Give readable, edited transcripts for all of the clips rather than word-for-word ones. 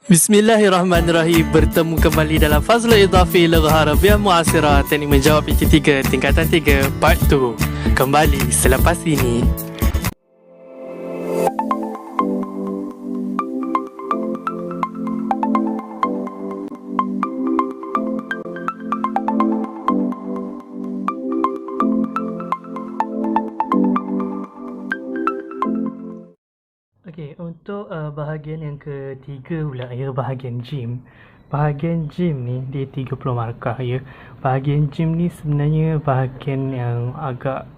Bismillahirrahmanirrahim. Bertemu kembali dalam Fazlul Idhafi Lughah Arabiah Muasirah Teknik Menjawab PT3 Tingkatan 3 Part 2. Kembali selepas ini. Okey, untuk bahagian yang ketiga pula ya, bahagian gym. Bahagian gym ni dia 30 markah ya. Bahagian gym ni sebenarnya bahagian yang agak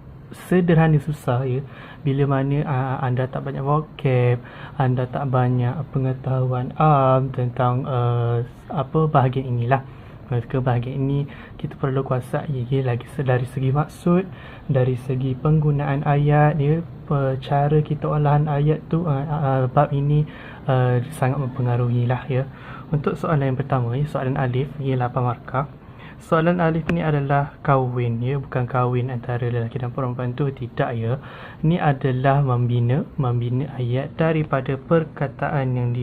sederhana susah ya. Bila mana anda tak banyak vocab, anda tak banyak pengetahuan tentang apa bahagian inilah. Ke bahagian ini kita perlu kuasai ya, lagi dari segi maksud, dari segi penggunaan ayat ya, cara kita olahan ayat tu bab ini sangat mempengaruhi lah ya. Untuk soalan yang pertama ya, soalan alif ia 8 markah. Soalan alif ni adalah kawin ya, bukan kawin antara lelaki dan perempuan tu, tidak ya. Ini adalah membina ayat daripada perkataan yang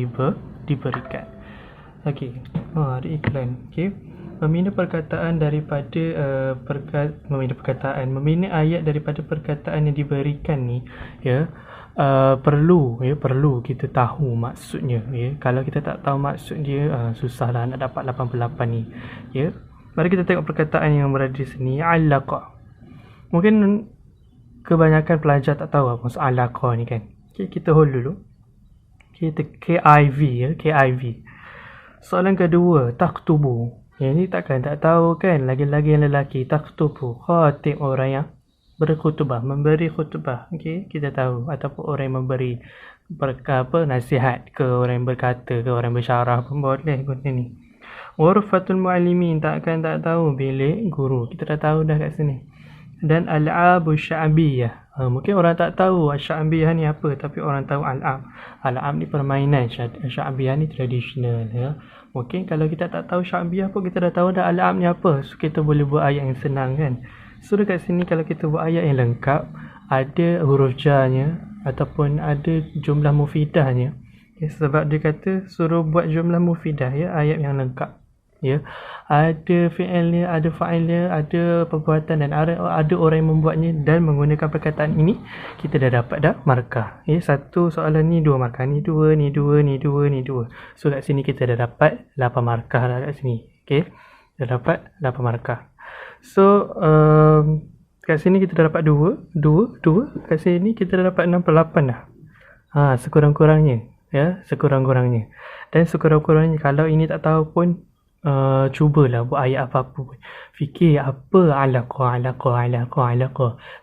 diberikan. Okey, ada iklan. Okey, membina perkataan daripada membina ayat daripada perkataan yang diberikan ni ya, perlu kita tahu maksudnya ya. Kalau kita tak tahu maksud dia, susahlah nak dapat 88 ni ya. Mari kita tengok perkataan yang berada di sini, alaqa. Mungkin kebanyakan pelajar tak tahu apa maksud alaqa ni kan. Okay, kita hold dulu. Kita KIV ya, KIV. Soalan kedua, taktubu. Yang ni takkan tak tahu kan, lagi-lagi yang lelaki. Taktubu, khatib, orang yang berkhutbah, memberi khutbah. Okey, kita tahu. Ataupun orang yang memberi nasihat ke, orang yang berkata ke, orang yang bersyarah pun boleh guna ni. Ghurfatul muallimin, takkan tak tahu, bilik guru. Kita dah tahu dah kat sini. Dan al-abu sya'biyah. Mungkin orang tak tahu sya'biyah ni apa, tapi orang tahu al-ab. Al-ab ni permainan, sya'biyah ni tradisional ya. Mungkin kalau kita tak tahu sya'biyah pun kita dah tahu dah al-ab ni apa. So kita boleh buat ayat yang senang kan. So dekat sini kalau kita buat ayat yang lengkap, ada huruf jar-nya ataupun ada jumlah mufidahnya ya, sebab dia kata suruh buat jumlah mufidah ya, ayat yang lengkap ya. Ada fi'ilnya, ada fa'ilnya, ada perbuatan dan ada orang yang membuatnya dan menggunakan perkataan ini, kita dah dapat dah markah ya. Satu soalan ni 2 markah, ni 2, ni 2, ni 2, ni 2. So kat sini kita dah dapat 8 markah dah kat sini. Okey, dah dapat 8 markah. So kat sini kita dah dapat 2. Kat sini kita dah dapat 68 dah. Sekurang-kurangnya ya, sekurang-kurangnya. Dan sekurang-kurangnya kalau ini tak tahu pun, cubalah buat ayat apa-apa pun. Fikir apa alaqa.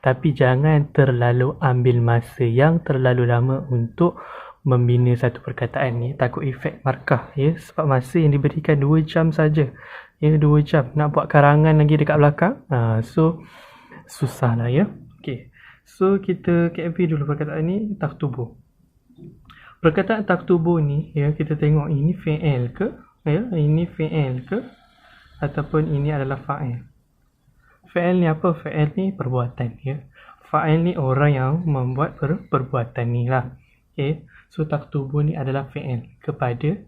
Tapi jangan terlalu ambil masa yang terlalu lama untuk membina satu perkataan ni. Takut efek markah ya. Sebab masa yang diberikan 2 jam saja. Ya, 2 jam. Nak buat karangan lagi dekat belakang. So susah lah ya. Okay. So kita KFP dulu perkataan ni, taktubu. Perkataan taktubu ni ya, kita tengok ini fi'il ke? Ya, ini fi'il ke ataupun ini adalah fa'il. Fi'il ni apa? Fi'il ni perbuatan ya. Fa'il ni orang yang membuat perbuatan ni lah. Okay. So taktubu ni adalah fi'il kepada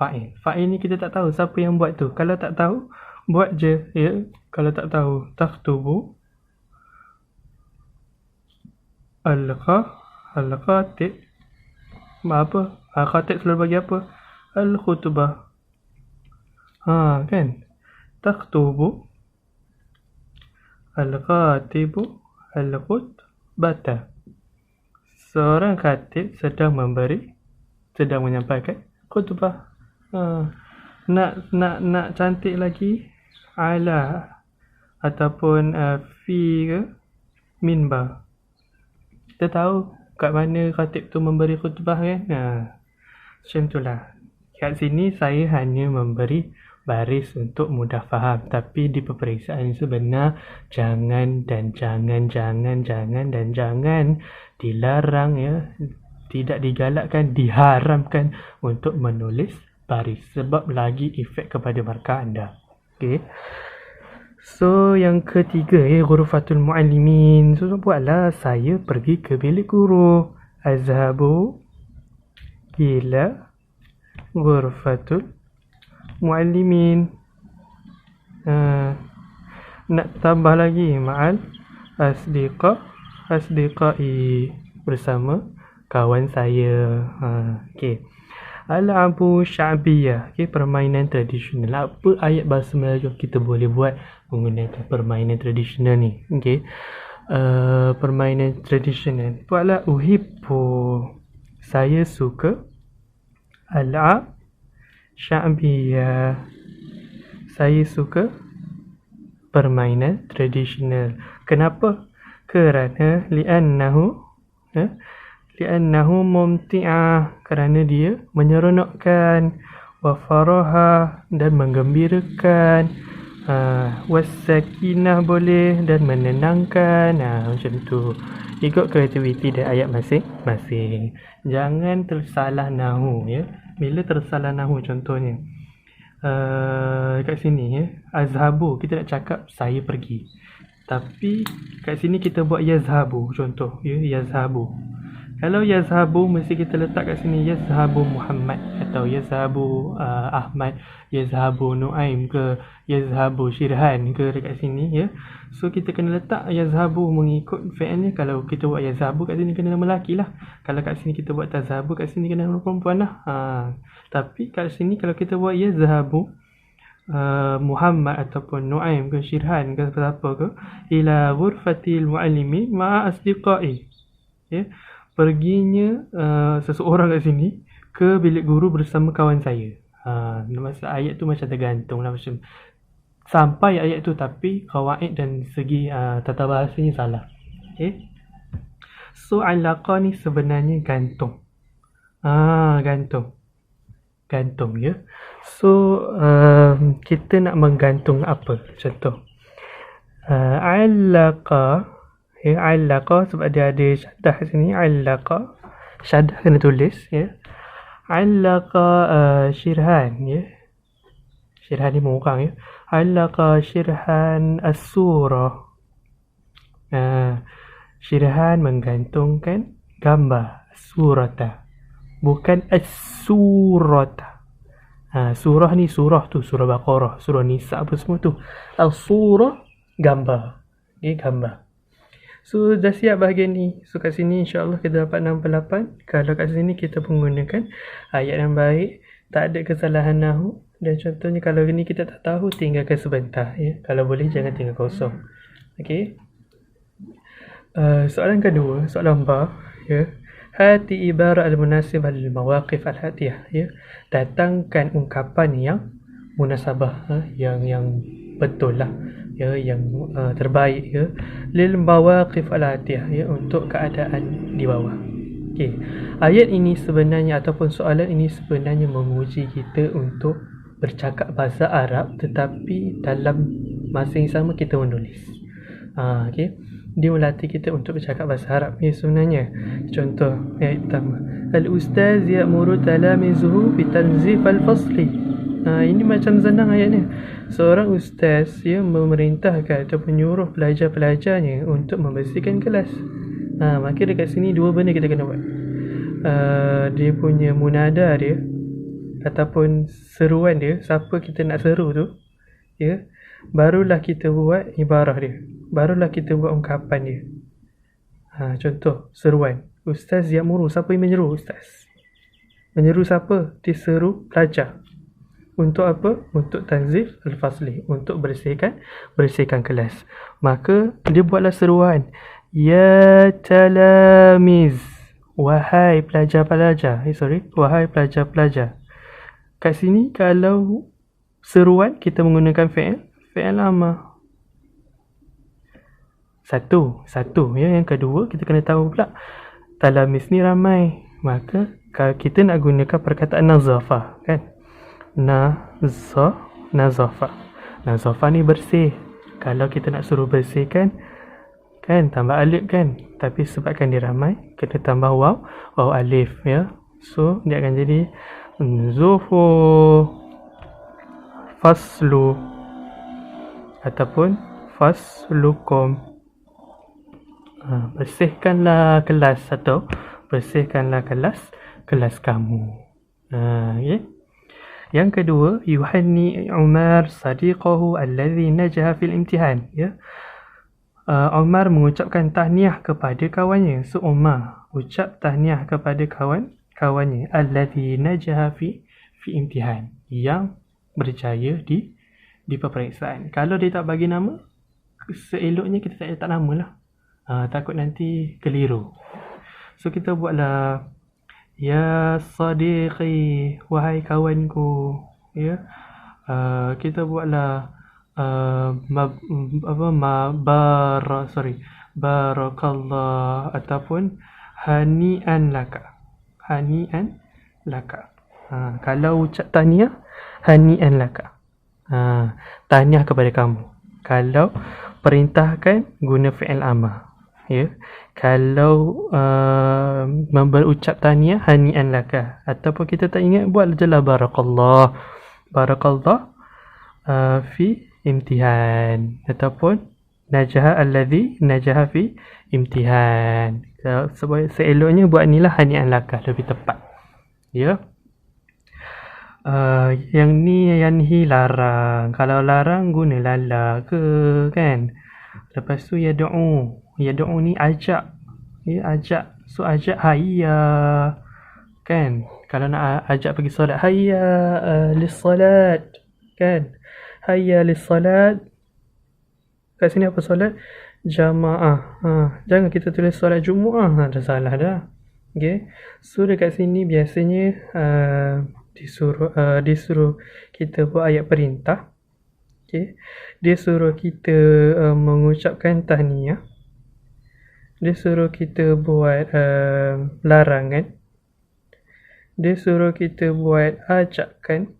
fa'il. Fa'il ni kita tak tahu siapa yang buat tu. Kalau tak tahu, buat je ya. Kalau tak tahu, taktubu al-khatib. Apa? Khatib selalu bagi apa? Al-khutbah. Kan? Taktubu al-khatibu al-khutbata. Seorang khatib sedang menyampaikan khutbah. Nak cantik lagi, ala ataupun fi ke minbar. Kita tahu kat mana khatib tu memberi khutbah kan. Macam itulah. Kat sini saya hanya memberi baris untuk mudah faham, tapi di peperiksaan sebenar jangan dilarang ya, tidak digalakkan, diharamkan untuk menulis baris sebab lagi efek kepada markah anda. Okey. So yang ketiga ya, ghurfatul muallimin. So buatlah, saya pergi ke bilik guru. Azhabu ila Ghurfatul muallimin. Nak tambah lagi ma'al asdiqai, bersama kawan saya. Okey. Al-abu sya'biyah, okey, permainan tradisional. Apa ayat bahasa Melayu kita boleh buat menggunakan permainan tradisional ni? Okey. Permainan tradisional. Buatlah uhibbu, saya suka. Al-ab sya'biyah, saya suka permainan tradisional. Kenapa? Kerana li'annahu mumti'ah, kerana dia menyeronokkan, wa faraha, dan menggembirakan, wasakinah, boleh, dan menenangkan. Macam tu. Ikut kreativiti dan ayat masing-masing. Jangan tersalah nahu, ya. Bila tersalah nahu, contohnya kat sini, ya, azhabu, kita nak cakap saya pergi, tapi kat sini kita buat yazhabu, contoh, ya, yazhabu. Kalau yazhabu mesti kita letak kat sini yazhabu Muhammad, atau yazhabu Ahmad, yazhabu Nuaim ke, yazhabu Shirhan ke, dekat sini, ya. So kita kena letak yazhabu mengikut fi'ilnya. Kalau kita buat yazhabu kat sini kena nama lelaki lah. Kalau kat sini kita buat tazhabu, kat sini kena nama perempuan lah. Tapi kat sini kalau kita buat yazhabu Muhammad ataupun Nuaim ke, Shirhan ke, apa ke, ila ghurfatil muallimi ma'a asdiqai, ya, perginya seseorang kat sini ke bilik guru bersama kawan saya. Masa ayat tu macam tergantung lah, macam sampai ayat tu, tapi kawaid dan segi tata bahasanya salah. Okay. So alaqa ni sebenarnya gantung. Gantung, ya. So kita nak menggantung apa? Contoh alaqa, ya, alaqa sebab dia ada syaddah kat sini. Alaqa, syaddah kena tulis, ya. Alaqa Shirhan, ya. Shirhan ni orang, ya. Alaqa Shirhan as-surah. Shirhan menggantungkan gambar surata, bukan as-surata. Surah ni surah tu, surah Baqarah, surah Nisa, apa semua tu. As-surah gambar, okay, gambar. So dah siap bahagian ni. So kat sini insyaAllah kita dapat 68. Kalau kat sini kita menggunakan ayat yang baik, tak ada kesalahan nahu. Dan contohnya kalau ni kita tak tahu, tinggalkan sebentar, ya. Kalau boleh jangan tinggal kosong. Okey. Soalan kedua, soalan ba, ya. Hati ibarat al-munasib al-mawaqif al-hatiyah, ya. Datangkan ungkapan yang munasabah, yang betul lah, ya, yang terbaik, ya, lil mawaqif al-hatiyah, ya, untuk keadaan di bawah. Okey. Ayat ini sebenarnya ataupun soalan ini sebenarnya menguji kita untuk bercakap bahasa Arab, tetapi dalam masa yang sama kita menulis. Okey. Dia melatih kita untuk bercakap bahasa Arab, ya, sebenarnya. Contoh ayat pertama, al-ustaz ya'muru talamizuhu bitanzif al-fasli. Ini macam senang ayatnya. Seorang ustaz, ya, memerintahkan atau menyuruh pelajar-pelajarnya untuk membersihkan kelas. Maka dekat sini dua benda kita kena buat. Dia punya munada dia ataupun seruan dia, siapa kita nak seru tu, ya, barulah kita buat ibarah dia, barulah kita buat ungkapan dia. Contoh seruan, ustaz ya'muru, siapa yang menyeru? Ustaz. Menyeru siapa? Diseru pelajar. Untuk apa? Untuk tanzif al-fasli, untuk bersihkan kelas. Maka dia buatlah seruan, ya talamiz, wahai pelajar-pelajar. Wahai pelajar-pelajar. Kat sini kalau seruan kita menggunakan fi'il amar. Satu, ya. Yang kedua kita kena tahu pula talamiz ni ramai. Maka kalau kita nak gunakan perkataan nazafah, kan? Nazafah ni bersih. Kalau kita nak suruh bersihkan, kan, tambah alif, kan. Tapi sebabkan dia ramai, kena tambah waw alif, ya. So dia akan jadi zufu faslu ataupun faslukum. Bersihkanlah kelas atau bersihkanlah kelas kamu. Okay. Yang kedua, yuhanni Umar sadiqahu alladhi najaha fil imtihan. Ya. Umar mengucapkan tahniah kepada kawannya. So Umar ucap tahniah kepada kawannya alladhi najaha fi imtihan, yang berjaya di peperiksaan. Kalau dia tak bagi nama, seeloknya kita tak letak nama lah. Takut nanti keliru. So kita buatlah ya sadiqi, wahai kawanku. Ya. Kita buatlah barakallah ataupun hani'an laka. Hani'an laka. Kalau ucap tahniah, hani'an laka. Tahniah kepada kamu. Kalau perintahkan, guna fi'il amar. Ya. Kalau berucap tahniah, hani'an laka. Ataupun kita tak ingat, buat je lah barakallah. Barakallah fi imtihan. Ataupun najaha alladhi najaha fi imtihan. Seeloknya buat ni lah hani'an laka, lebih tepat. Ya. Yang ni yanhi larang. Kalau larang guna lala ke, kan. Lepas tu yad'u. Yad'u ni ajak. Ya, ajak. So ajak hayya, kan. Kalau nak ajak pergi solat, hayya lis-salat, kan. Hayya lis-salat. Kat sini apa solat? Jamaah. Jangan kita tulis solat Jumaah, dah salah dah. Okay. So dekat sini biasanya disuruh kita buat ayat perintah. Okay. Dia suruh kita mengucapkan tahniah. Dia suruh kita buat larangan. Dia suruh kita buat ajakan.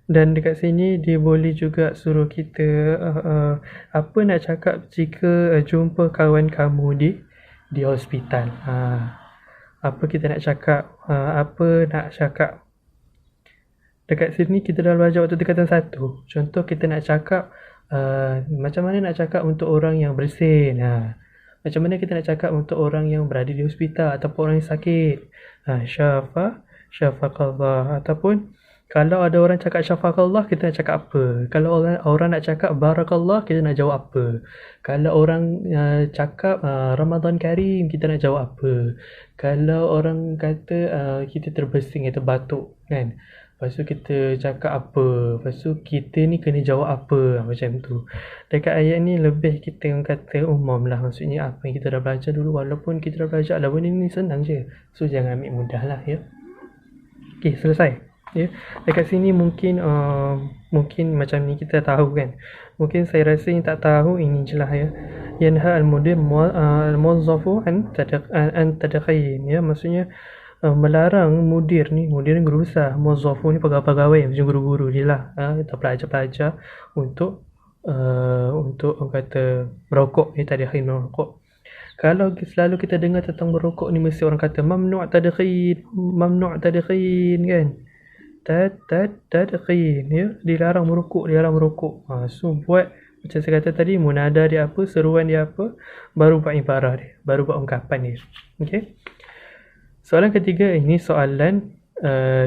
Dan dekat sini dia boleh juga suruh kita apa nak cakap jika jumpa kawan kamu di hospital. Apa kita nak cakap, apa nak cakap. Dekat sini kita dah belajar waktu tingkatan 1. Contoh kita nak cakap macam mana nak cakap untuk orang yang bersin. Macam mana kita nak cakap untuk orang yang berada di hospital ataupun orang yang sakit. Syafaqallah. Ataupun kalau ada orang cakap syafaqallah, kita nak cakap apa? Kalau orang nak cakap barakallah, kita nak jawab apa? Kalau orang cakap Ramadan Karim, kita nak jawab apa? Kalau orang kata kita terbersin atau batuk, kan? Lepas tu kita cakap apa? Lepas tu kita ni kena jawab apa? Macam tu. Dekat ayat ni lebih kita kata umum lah. Maksudnya apa yang kita dah belajar dulu. Walaupun kita dah belajar lah, benda ni senang je. So jangan ambil mudah lah, ya. Okay, selesai. Ya, dekat sini mungkin macam ni kita tahu, kan. Mungkin saya rasa yang tak tahu ini je lah, ya. Yanha al-mudir al-muzzafu an tadakhayin, ya. Maksudnya melarang mudir ni guru besar, muzzafu ni pegawai-pegawai macam guru-guru je lah, atau pelajar-pelajar untuk kata merokok, tadakhin merokok. Kalau selalu kita dengar tentang merokok ni, mesti orang kata mamnu' tadakhin, kan. Tadakhin, ya, dilarang merokok. So buat macam saya kata tadi, munada dia apa, seruan dia apa, baru buat ibarah dia, baru buat ungkapan dia. Okey. Soalan ketiga, ini soalan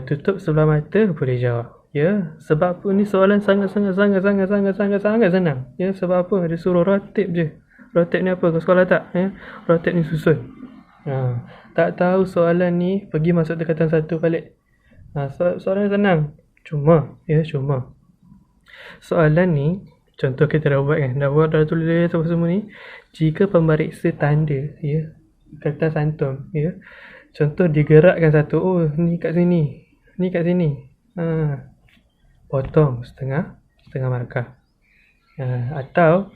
tutup sebelah mata boleh jawab. Ya, sebab apa ni soalan sangat senang. Ya, sebab apa? Dia suruh ratib je. Ratib ni apa? Kau sekolah tak? Ya, ratib ni susun. Tak tahu soalan ni, pergi masuk tingkatan 1 balik. Soalan senang. Cuma soalan ni, contoh kita dah buat, kan. Dah tulis apa semua ni. Jika pemeriksa tanda, ya, kertas antum, ya. Contoh digerakkan satu. Oh, ni kat sini. Ni kat sini. Potong setengah markah. Atau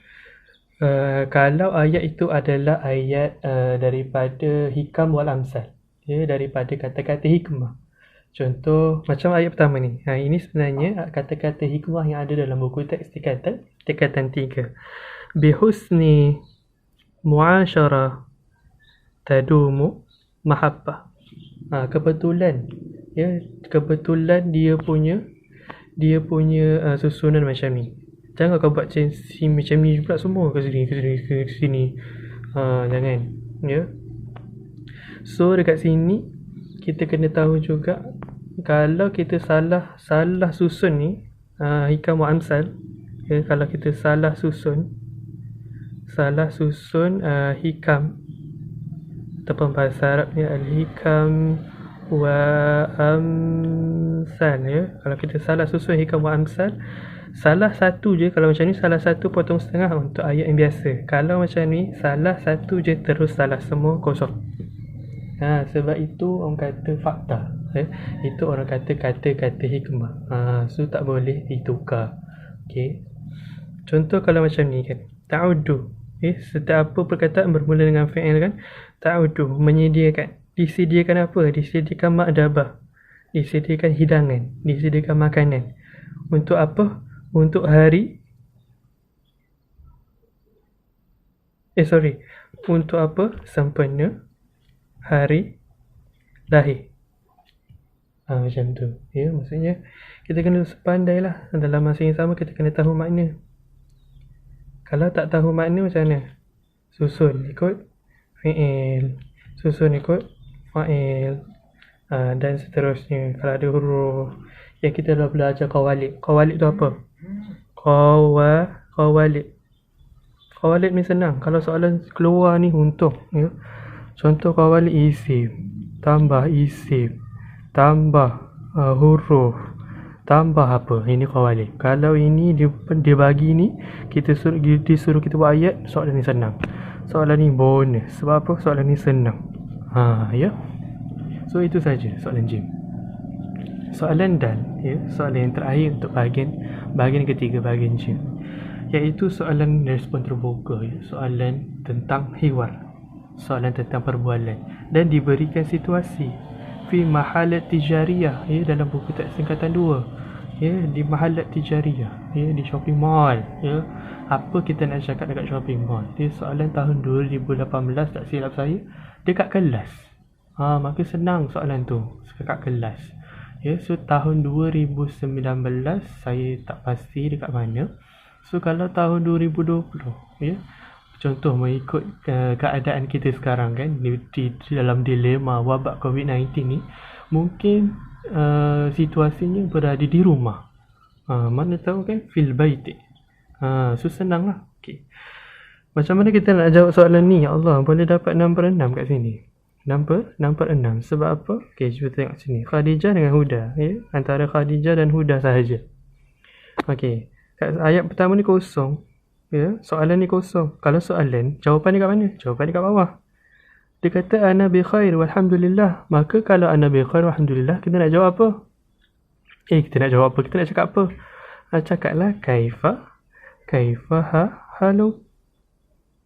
kalau ayat itu adalah ayat daripada hikam wal amsal, ya, daripada kata-kata hikmah. Contoh macam ayat pertama ni. Ini sebenarnya kata-kata hikmah yang ada dalam buku teks tingkatan 3. Bihusni muasyarah tadumu mahabbah. Kebetulan, ya, kebetulan dia punya susunan macam ni. Jangan kau buat macam ni pula semua ke sini. Jangan, ya. So dekat sini kita kena tahu juga kalau kita salah susun ni, hikam wa amsal, ya, kalau kita salah susun hikam ataupun bahasa Arabnya al-hikam wa amsal, ya. Kalau kita salah susun hikam wa amsal, salah satu je. Kalau macam ni salah satu potong setengah untuk ayat yang biasa. Kalau macam ni salah satu je terus salah, semua kosong. Sebab itu orang kata fakta, ya. Itu orang kata kata-kata hikmah. So tak boleh ditukar. Okey. Contoh kalau macam ni kan, ta'uddu, setiap apa perkataan bermula dengan fi'il kan, ta'uddu, menyediakan. Disediakan apa? Disediakan ma'dabah, disediakan hidangan, disediakan makanan. Untuk apa? Untuk hari untuk apa? Sempena hari lahir. Macam tu, ya. Maksudnya kita kena sepandai lah. Dalam masa yang sama kita kena tahu makna. Kalau tak tahu makna macam mana? Susun ikut fi'il, susun ikut fa'il, dan seterusnya. Kalau ada huruf yang kita dah belajar qawalid. Qawalid tu apa? Qawalid ni senang. Kalau soalan keluar ni untung, ya. Contoh qawalid isim, tambah isim, tambah huruf, tambah apa? Ini qawalid. Kalau ini dia bagi ni, disuruh kita buat ayat, soalan ni senang. Soalan ni bonus. Sebab apa? Soalan ni senang. Ya. So itu saja soalan jim. Soalan dal, ya, soalan yang terakhir untuk bahagian ketiga, bahagian jim, iaitu soalan respon terbuka, ya. Soalan tentang hiwar, soalan tentang perbualan, dan diberikan situasi fi mahalat tijariyah, ya, dalam buku teks tingkatan 2, ya, di mahalat tijariyah, ya, di shopping mall, ya. Apa kita nak cakap dekat shopping mall? Dia soalan tahun 2018 tak silap saya, dekat kelas. Maka senang soalan tu dekat kelas, ya. So tahun 2019 saya tak pasti dekat mana. So kalau tahun 2020, ya, contoh mengikut keadaan kita sekarang kan, di dalam dilema wabak COVID-19 ni, mungkin situasinya berada di rumah. Mana tahu kan, fil baiti. So senang lah. Okay. Macam mana kita nak jawab soalan ni? Ya Allah, boleh dapat nombor 6 kat sini. Nombor 6. Sebab apa? Okay, cuba tengok sini. Khadijah dengan Huda, ya? Antara Khadijah dan Huda sahaja. Okay, kat ayat pertama ni kosong, ya. Soalan ni kosong. Kalau soalan, jawapan ni kat mana? Jawapan ni kat bawah. Dia kata ana bi khair walhamdulillah. Maka kalau ana bi khair walhamdulillah, kita nak jawab apa? Kita nak jawab apa? Kita nak cakap apa? Cakaplah kaifa halu.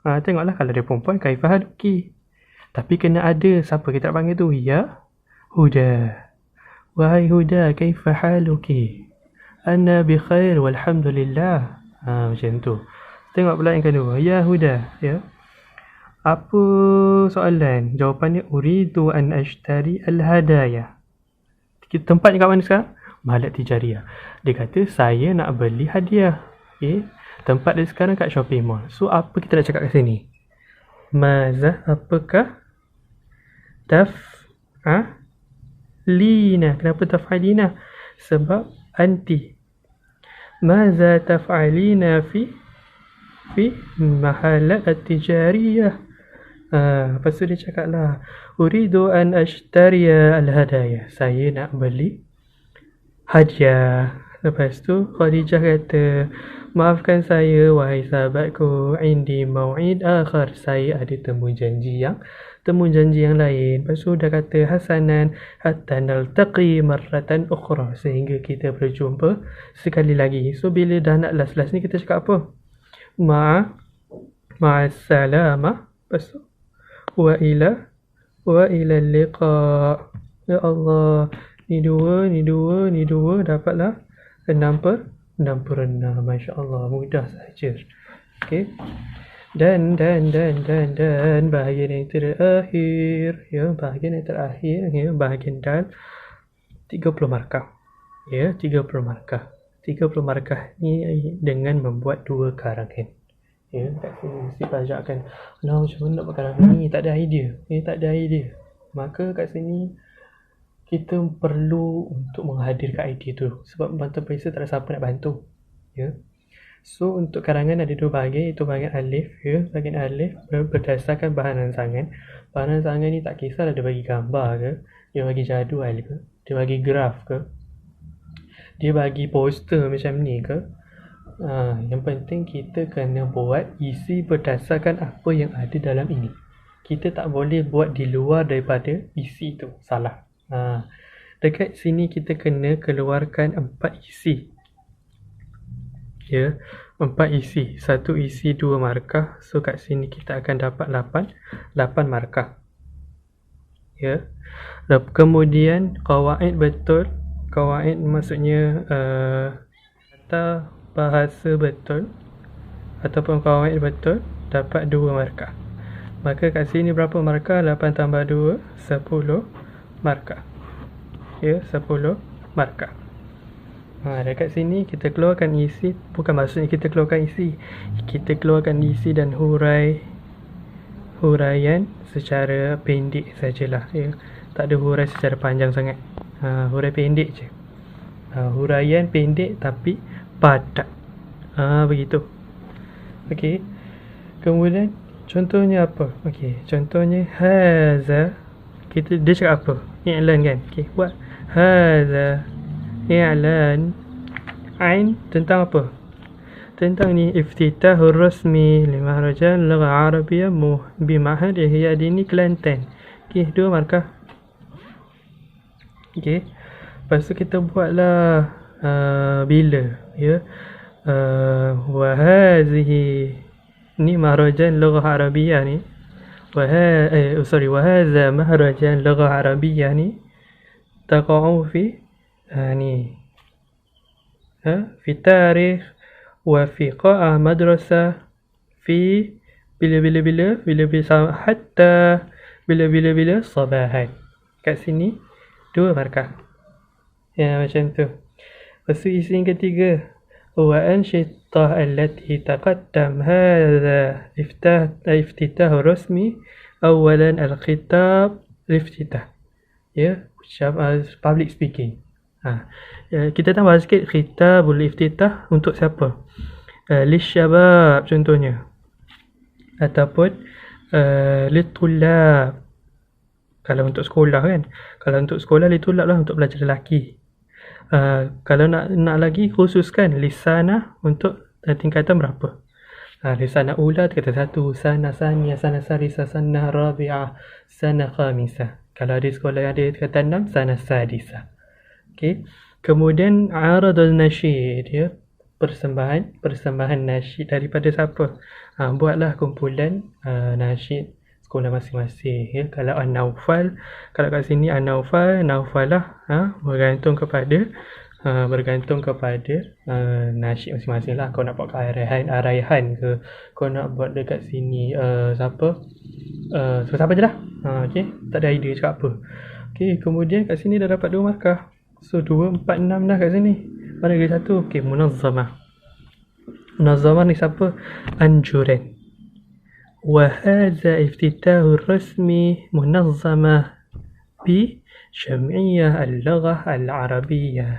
Tengoklah kalau dia perempuan, kaifa haluki. Tapi kena ada siapa kita nak panggil tu? Ya Huda. Wahai Huda, kaifa haluki? Ana bi khair walhamdulillah. Macam tu. Tengok pula yang kedua. Ya Huda, ya. Apa soalan? Jawapannya uridu an ashtari al-hadaya. Tempatnya kat mana sekarang? Mahalat tijariyah. Dia kata saya nak beli hadiah. Okay. Tempat dia sekarang kat shopping mall. So apa kita nak cakap kat sini? Maza, apakah? Taf'alina. Kenapa taf'alina? Sebab anti. Maza taf'alina fi mahalat tijariyah. Lepas tu dia cakap lah, uridu an ashtariya al-hadaya. Saya nak beli hadiah. Lepas tu Khadijah kata, maafkan saya wahai sahabatku, indi mau'id akhar. Saya ada temu janji yang lain. Lepas tu dah kata hasanan hatta naltaqi marratan ukhra. Sehingga kita berjumpa sekali lagi. So bila dah nak last ni kita cakap apa? Ma'assalamah. Lepas tu wa ila liqa. Ya Allah, ni dua dapatlah 6/6. Masya Allah, mudah saja. Okay. Dan bahagian yang terakhir, ya, bahagian dal 30 markah. Ya, 30 markah. 30 markah ni dengan membuat 2 karangan. Ya, kat sini mesti bajakkan. Macam mana nak buat karangan ni? Tak ada idea. Maka kat sini kita perlu untuk menghadirkan idea tu sebab bantu periksa tak ada siapa nak bantu. Ya. So untuk karangan ada dua bahagian, iaitu bahagian alif. Ya. Bahagian alif berdasarkan bahan rangsangan. Bahan rangsangan ni tak kisah dia bagi gambar ke, dia bagi jadual ke, dia bagi graf ke, dia bagi poster macam ni ke. Yang penting kita kena buat isi berdasarkan apa yang ada dalam ini. Kita tak boleh buat di luar daripada isi tu. Salah. Dekat sini kita kena keluarkan 4 isi. Ya, 4 isi. 1 isi 2 markah. So kat sini kita akan dapat 8 markah. Ya. Kemudian qawaid betul. Qawaid maksudnya kata bahasa betul ataupun qawaid betul dapat 2 markah. Maka kat sini berapa markah? 8 tambah 2, 10 markah. Ya, 10 markah. Dekat sini kita keluarkan isi. Bukan maksudnya kita keluarkan isi, kita keluarkan isi dan huraian secara pendek sajalah. Ya. Tak ada hurai secara panjang sangat. Hurai pendek je. Huraian pendek tapi padat. Begitu. Okey. Kemudian contohnya apa? Okey, contohnya haza. Dia cakap apa? I'lan kan? Okey, buat haza i'lan ain tentang apa? Tentang ni iftitahur rasmi li mahrajan lugha arabiyyah bi Ma'had Ihya Dini Kelantan. Okey, 2 markah. Okey. Lepas tu kita buatlah bila, ya. Wa hadhihi ni mahrajan lugha arabiyyah ni. Wa hadha mahrajan lugha arabiyyah ni taqa'u fi fi tarikh wa fi qa'ah madrasah fi bila hatta bila sabahan. Kat sini 2 markah. Ya, macam tu. Lepas tu isi yang ketiga, wa anshitah allati taqaddam hadha iftitah rasmi awalan al-khitab iftitah. Ya, public speaking. Kita tambah sikit khitabul iftitah untuk siapa? Lisyabab contohnya. Ataupun litulab. Kalau untuk sekolah kan. Kalau untuk sekolah litulab lah untuk pelajar lelaki. Kalau nak lagi khususkan lisanah untuk tingkatan berapa? Lisanah ula tingkatan 1, sana saniyah, sana salisa, sana rabi'ah, sana khamisah. Kalau ada sekolah yang ada tingkatan 6, sana sadisah. Okey. Kemudian aradul nasyid, ya. Persembahan nasyid daripada siapa? Buatlah kumpulan nasyid sekolah masing-masing, ya. Kalau An-Naufal, kalau kat sini An-Naufal, Naufalah, bergantung kepada nasyid masing-masing lah. Kau nak buat Raihan ke, kau nak buat dekat sini siapa je lah. Okey, tak ada idea cakap apa. Okey, kemudian kat sini dah dapat 2 markah. So 2, 4, 6 dah kat sini. Mana lagi satu? Okey, munazzamah. Munazzamah ni siapa? Anjuran. وهذا افتتاح الرسمي منظمة بجمعية اللغة العربية.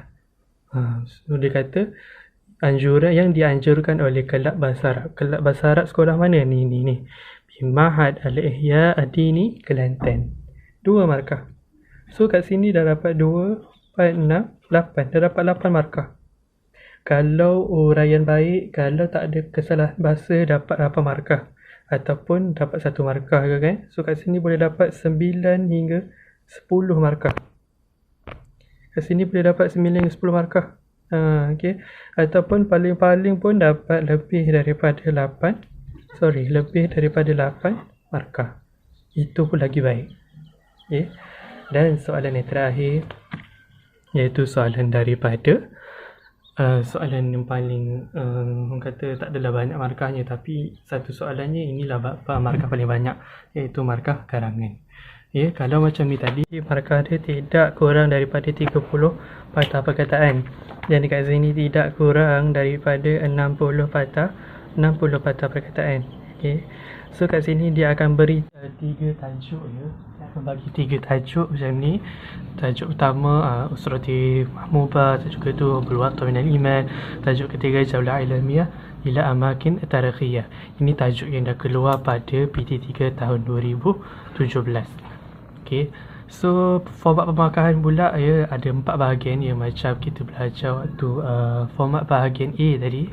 So dia kata anjuran yang dianjurkan oleh Kelab Bahasa Arab. Kelab Bahasa Arab sekolah mana ni? Bi Ma'had Al-Ihya Ad-Dini Kelantan. 2 markah. So kat sini dah dapat 2, 4, 6, 8. Dah dapat 8 markah. Kalau uraian baik, kalau tak ada kesalahan bahasa dapat 8 markah. Ataupun dapat 1 markah ke kan. So kat sini boleh dapat 9 hingga 10 markah. Kat sini boleh dapat 9 hingga 10 markah. Okay. Ataupun paling-paling pun dapat lebih daripada 8 markah. Itu pun lagi baik. Okay. Dan soalan yang terakhir, iaitu soalan daripada soalan yang paling orang kata tak adalah banyak markahnya, tapi satu soalannya inilah markah paling banyak, iaitu markah karangan. Ya, kalau macam ni tadi, markah dia tidak kurang daripada 30 patah perkataan. Dan dekat sini tidak kurang daripada 60 patah perkataan. Okay. So kat sini dia akan beri 3 tajuk ya. Dia akan bagi 3 tajuk macam ni. Tajuk pertama usrati mahmubah, tajuk kedua bulwaqtu minal iman, tajuk ketiga jaulah ilmiah ila amakin tarikhiyah. Ini tajuk yang dah keluar pada PT3 tahun 2017. Okey. So format pemakahan pula ya ada 4 bahagian ya, macam kita belajar waktu format bahagian A tadi.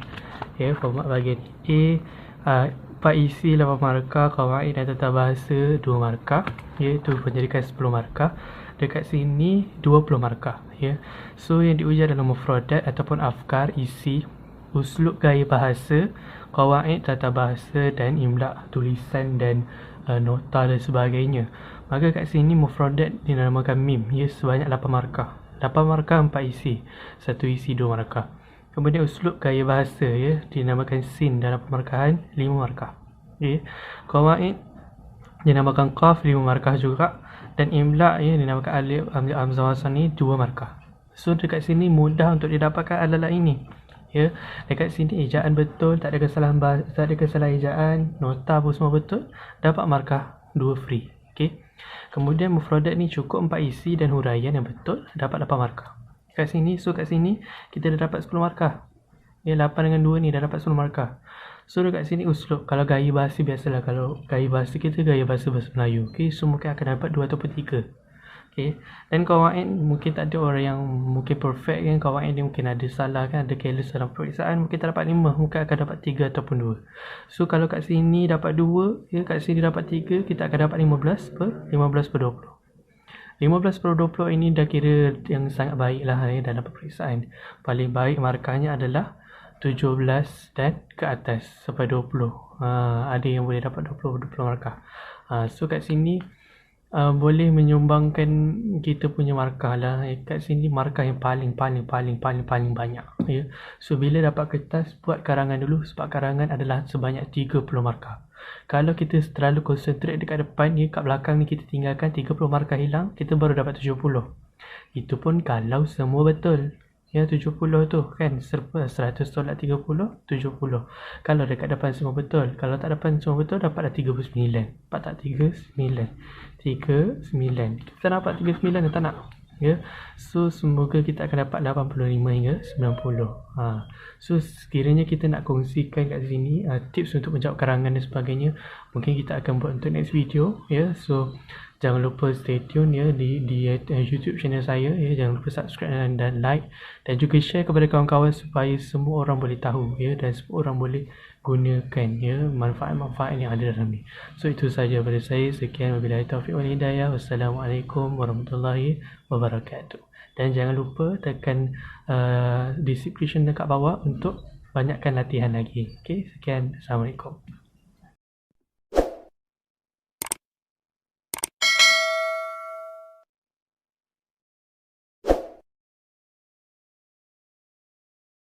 Ya, format bahagian A 4 isi 8 markah, kawaid dan tata bahasa 2 markah, iaitu penjadikan 10 markah. Dekat sini 20 markah ya. So yang diuji adalah mufradat ataupun afkar, isi, uslub gaya bahasa, kawaid tata bahasa dan imla, tulisan dan nota dan sebagainya. Maka kat sini mufradat dinamakan mim ya, sebanyak 8 markah. 8 markah 4 isi, 1 isi 2 markah. Kemudian uslub gaya bahasa ya dinamakan sin dalam pemarkahan 5 markah. Okey. Qawaid dinamakan qaf 5 markah juga, dan imla ya dinamakan alif, hamzah wasal ni 2 markah. So dekat sini mudah untuk didapatkan alat-alat ini. Ya, dekat sini ejaan betul, tak ada kesalahan bahasa, tak ada kesalahan ejaan, nota pun semua betul, dapat markah 2 free. Okey. Kemudian mufradat ni cukup 4 isi dan huraian yang betul, dapat 8 markah. Kat sini, so kat sini kita dah dapat 10 markah. Ya, 8 dengan 2 ni dah dapat 10 markah. So dekat sini uslub, kalau gaya bahasa biasalah, kalau gaya bahasa kita gaya bahasa Melayu. Okey, so mungkin akan dapat 2 ataupun 3. Okey. Dan kawaid mungkin tak ada orang yang mungkin perfect kan, kawaid ni mungkin ada salah kan, ada careless dalam peperiksaan, mungkin tak dapat 5, mungkin akan dapat 3 ataupun 2. So kalau kat sini dapat 2, ya kat sini dapat 3, kita akan dapat 15 per 20. 15 per 20 ini dah kira yang sangat baik lah ya, dalam peperiksaan. Paling baik markahnya adalah 17 dan ke atas sampai 20. Ada yang boleh dapat 20 markah. So kat sini boleh menyumbangkan kita punya markah lah. Kat sini markah yang paling banyak ya. So bila dapat kertas, buat karangan dulu, sebab karangan adalah sebanyak 30 markah. Kalau kita terlalu concentrate dekat depan ni, kat belakang ni kita tinggalkan 30 markah hilang, kita baru dapat 70. Itu pun kalau semua betul. Ya, 70 tu kan, 100 tolak 30, 70. Kalau dekat depan semua betul. Kalau tak depan semua betul, dapatlah 39. 4 tak 3, 9. 39. Kita dapat 39 tak nak? Ya. So semoga kita akan dapat 85 hingga 90. So sekiranya kita nak kongsikan kat sini tips untuk menjawab karangan dan sebagainya, mungkin kita akan buat untuk next video ya. So jangan lupa stay tune ya di YouTube channel saya ya. Jangan lupa subscribe dan like, dan juga share kepada kawan-kawan supaya semua orang boleh tahu ya, dan semua orang boleh gunakan ya manfaat-manfaat yang ada dalam ni. So itu saja daripada saya. Sekian, wabillahi taufiq wal hidayah. Wassalamualaikum warahmatullahi wabarakatuh. Dan jangan lupa tekan description dekat bawah untuk banyakkan latihan lagi. Okey, sekian. Assalamualaikum.